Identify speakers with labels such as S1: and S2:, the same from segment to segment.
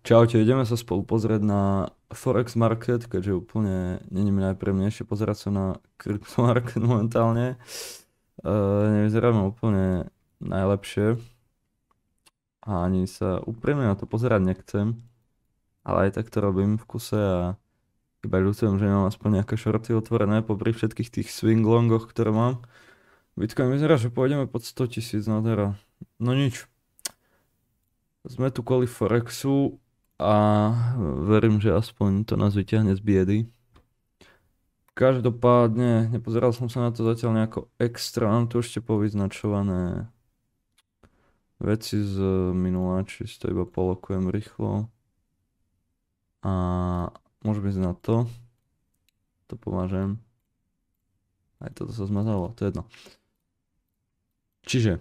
S1: Čaute, ideme sa spolu pozrieť na Forex Market, keďže úplne není mi najpríjemnejšie pozerať sa na kryptomarket momentálne. Nevyzerá mi úplne najlepšie a ani sa úprimne na to pozerať nechcem, ale aj tak to robím v kuse a iba ľutujem, že nemám aspoň nejaké shorty otvorené popri všetkých tých swing longoch, ktoré mám. Bitcoin vyzerá, že pôjdeme pod 100 000 na teraz. No nič, sme tu kvôli Forexu a verím, že aspoň to nás vyťahne z biedy. Každopádne, nepozeral som sa na to zatiaľ nejako extra, mám tu ešte povyznačované veci z minula, čisto iba polokujem rýchlo. A môžeme ísť na to. To pomážem. Aj toto sa zmazalo, to je jedno. Čiže,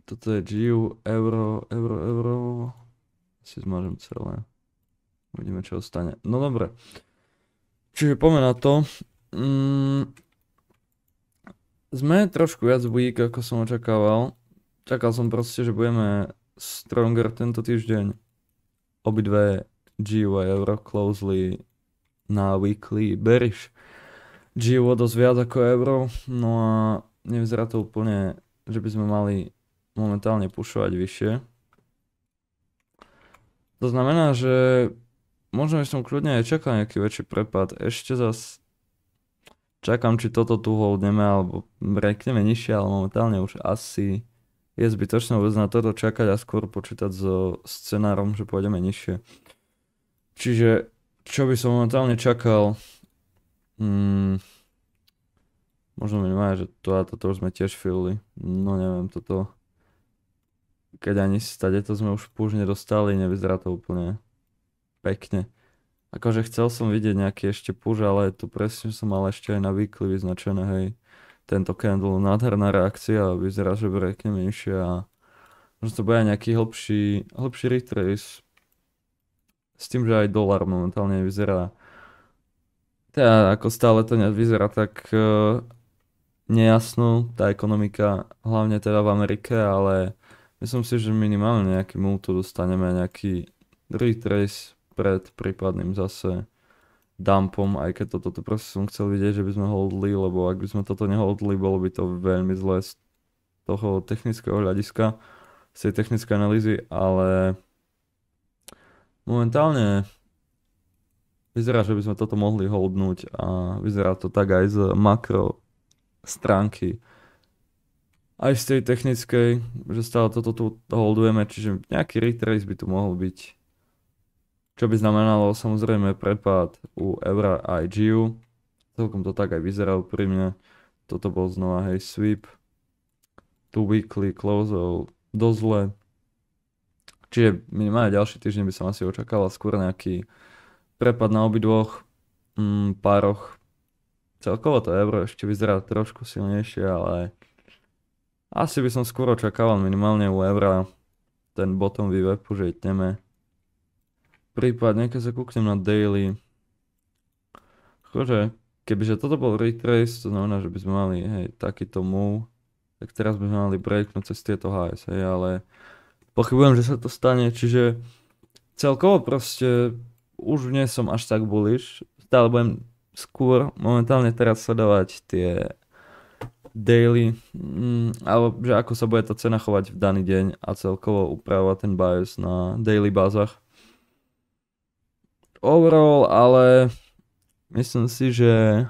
S1: toto je GU, euro. Si zmažem celé. Uvidíme, čo ostane. No dobre. Čiže poďme na to. Sme trošku viac weak, ako som očakával. Čakal som proste, že budeme stronger tento týždeň. Obidve GU a euro closely na weekly bearish. GU o dosť viac ako euro. No a nevyzerá to úplne, že by sme mali momentálne pušovať vyššie. To znamená, že možno by som kľudne aj čakal nejaký väčší prepad. Ešte zas čakám, či toto tu holdneme, alebo breakneme nižšie, ale momentálne už asi je zbytočné vôbec na toto čakať a skôr počítať so scenárom, že pôjdeme nižšie. Čiže, čo by som momentálne čakal? Možno minimálne, že toto už sme tiež filli. No neviem, toto... Keď ani stade to sme už push nedostali, nevyzerá to úplne pekne. Akože chcel som vidieť nejaký ešte push, ale tu presne som mal ešte aj na weekly vyznačené, hej. Tento candle, nádherná reakcia, vyzerá, že breakne menšie a možno to bude aj nejaký hlbší retrace. S tým, že aj dolar momentálne vyzerá, teda ako stále to nevyzerá tak nejasno, tá ekonomika, hlavne teda v Amerike, ale myslím si, že minimálne nejaký move tu dostaneme, nejaký retrace pred prípadným zase dumpom, aj keď toto proste som chcel vidieť, že by sme holdli, lebo ak by sme toto neholdli, bolo by to veľmi zlé z toho technického hľadiska, z tej technickej analýzy, ale momentálne vyzerá, že by sme toto mohli holdnúť a vyzerá to tak aj z makro stránky, aj z tej technickej, že stále toto tu holdujeme, čiže nejaký retrace by tu mohol byť. Čo by znamenalo samozrejme prepad u eura a GU. Celkom to tak aj vyzerá pri mne. Toto bol znova hej sweep. Tu weekly closol dosť zle. Čiže minimálne ďalší týždeň by som asi očakával skôr nejaký prepad na obidvoch pároch. Celkovo to euro ešte vyzerá trošku silnejšie, ale asi by som skôr očakával minimálne u eura ten bottom vývepu, že ideme. Prípadne, keď sa kúknem na daily, akože, kebyže toto bol retrace, to znamená, že by sme mali, hej, takýto move, tak teraz by sme mali breaknúť cez tieto highs, hej, ale pochybujem, že sa to stane, čiže celkovo proste už nie som až tak bullish, stále budem skôr momentálne teraz sledovať tie daily, alebo že ako sa bude tá cena chovať v daný deň a celkovo upravovať ten bias na daily bázach. Overall, ale myslím si, že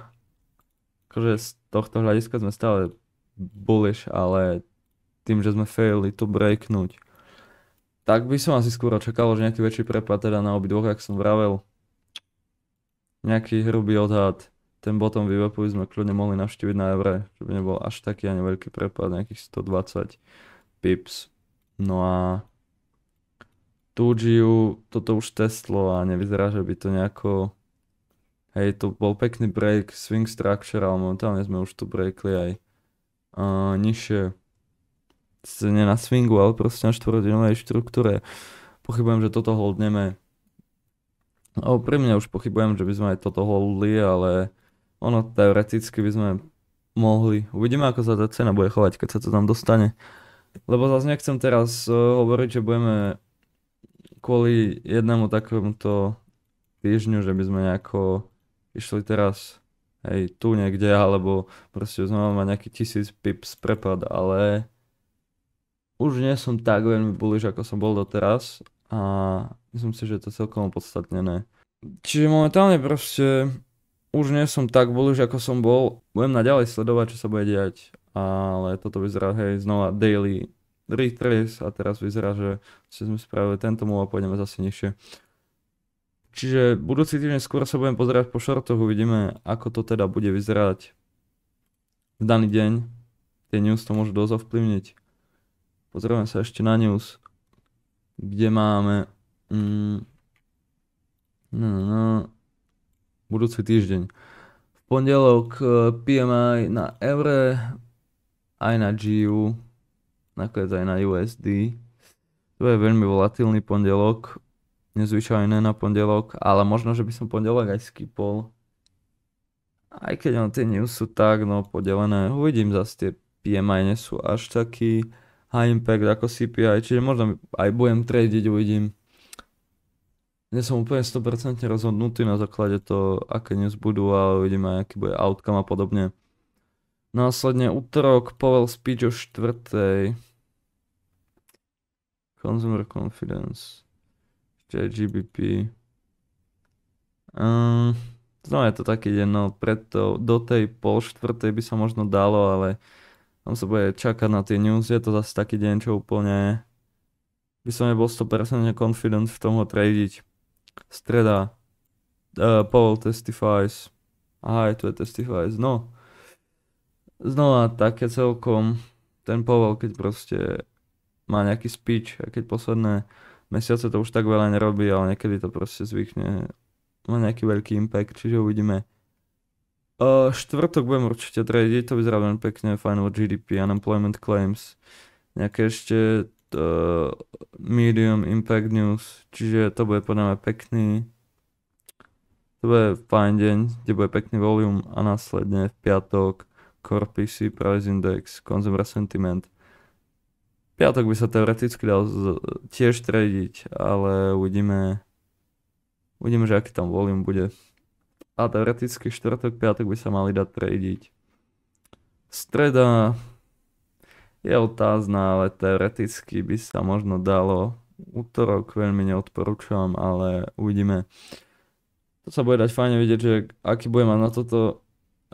S1: akože z tohto hľadiska sme stále bullish, ale tým, že sme failli to breaknúť, tak by som asi skôr očakával, že nejaký väčší prepad teda na obidvoch, jak som vravel. Nejaký hrubý odhad, ten bottom vývepu by sme kľudne mohli navštíviť na evre, že by nebol až taký ani veľký prepad, nejakých 120 pips. No a 2GU toto už testlo a nevyzerá, že by to nejako... Hej, to bol pekný break, swing structure, ale momentálne sme už tu breakli aj nižšie. Nie na swingu, ale proste na štvorhodinovej štruktúre. Pochybujem, že toto holdneme. Pri mne už pochybujem, že by sme aj toto holdli, ale ono teoreticky by sme mohli. Uvidíme, ako sa tá cena bude chovať, keď sa to tam dostane. Lebo zase nechcem teraz hovoriť, že budeme kvôli jednému takémuto týždňu, že by sme nejako išli teraz, hej, tu niekde, alebo proste znova mať nejaký 1000 pips prepad, ale už nie som tak veľmi bullish, ako som bol doteraz a myslím si, že to je celkom opodstatnené. Čiže momentálne proste už nie som tak bullish, ako som bol. Budem naďalej sledovať, čo sa bude diať, ale toto vyzerá, hej, znova daily retrace a teraz vyzerá, že sme spravili tento move a pôjdeme zase nižšie. Čiže budúci týždeň skôr sa budem pozerať po shortoch, uvidíme, ako to teda bude vyzerať v daný deň. Tie news to môžu dosť ovplyvniť. Pozrieme sa ešte na news, kde máme budúci týždeň. V pondelok PMI na eure, aj na GU, nakoniec aj na USD. To je veľmi volatilný pondelok, nezvyčajné na pondelok, ale možno, že by som pondelok aj skipol. Aj keď tie news sú tak, no podelené, uvidím, zase tie PMI nie sú až taký high impact ako CPI, čiže možno aj budem tradiť, uvidím. Nie som úplne 100% rozhodnutý na základe toho, aké news budú, ale uvidíme, aký bude outcome a podobne. Následne útorok, Powell speech o 4:00. Consumer confidence. Ešte aj GBP. Znova je to taký deň, no preto do tej 3:30 by sa možno dalo, ale tam sa bude čakať na tie news, je to zase taký deň, čo úplne by som nebol 100% confident v tom ho tradiť. Streda, Powell testifies, aha, tu je testifies, no. Znova také celkom, ten Powell, keď proste má nejaký speech, a keď posledné mesiace to už tak veľa nerobí, ale niekedy to proste zvykne, má nejaký veľký impact, čiže uvidíme. Štvrtok budem určite tradiť, to vyzerá veľmi pekne, final GDP, unemployment claims, nejaké ešte medium impact news, čiže to bude podľa mňa pekný, to bude fajn deň, kde bude pekný volume a následne v piatok Core PC Price Index, Consumer Sentiment. Piatok by sa teoreticky dal tiež tradiť, ale uvidíme, že aký tam volume bude. A teoreticky štvrtok, piatok by sa mali dať tradiť. Streda je otázna, ale teoreticky by sa možno dalo. Útorok veľmi neodporúčam, ale uvidíme. To sa bude dať fajne vidieť, že aký bude mať na toto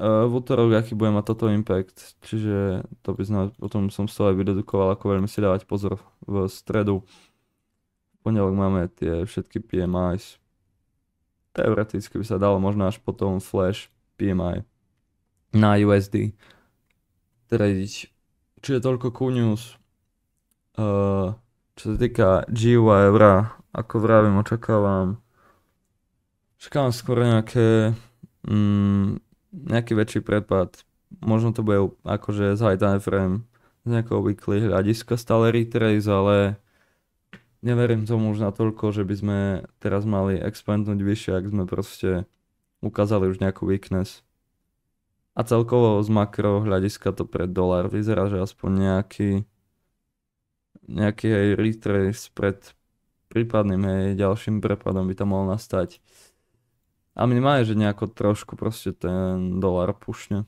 S1: v útorok, aký bude mať toto impact. Čiže to by znamená, potom som z toho aj vydedukoval, ako veľmi si dávať pozor v stredu. V pondelok máme tie všetky PMIs. Teoreticky by sa dalo možno až potom flash PMI na USD tradiť. Čiže toľko Q-News. Čo sa týka GU a eura, ako vravím, očakávam skôr nejaký väčší prepad. Možno to bude akože z high time frame, z nejakého weekly hľadiska stále retrace, ale neverím tomu už natoľko, že by sme teraz mali expandnúť vyššie, ak sme proste ukázali už nejakú weakness. A celkovo z makro hľadiska to pre dolár vyzerá, že aspoň nejaký hej, retrace pred prípadným hej, ďalším prepadom by tam mohol nastať. A minimálne, že nejako trošku proste ten dolár pušne.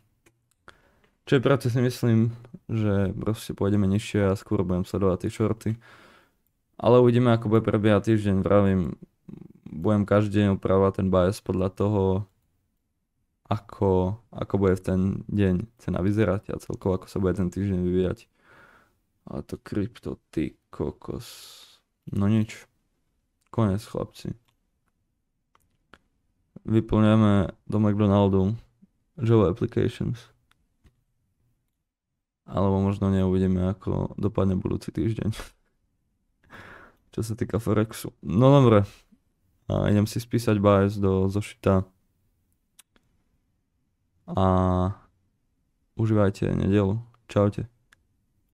S1: Čiže preto si myslím, že proste pôjdeme nižšie a skôr budem sledovať tie shorty. Ale uvidíme, ako bude prebiehať týždeň. Vravím, budem každý deň upravovať ten bias podľa toho, ako bude v ten deň cena vyzerať a celkovo ako sa bude ten týždeň vyvíjať. Ale to krypto, ty kokos. No nič. Konec, chlapci. Vyplňujeme do McDonaldu Java Applications. Alebo možno neuvidíme, ako dopadne budúci týždeň. Čo sa týka Forexu. No dobre. A idem si spísať bias do zošita. A užívajte nedelu. Čaute.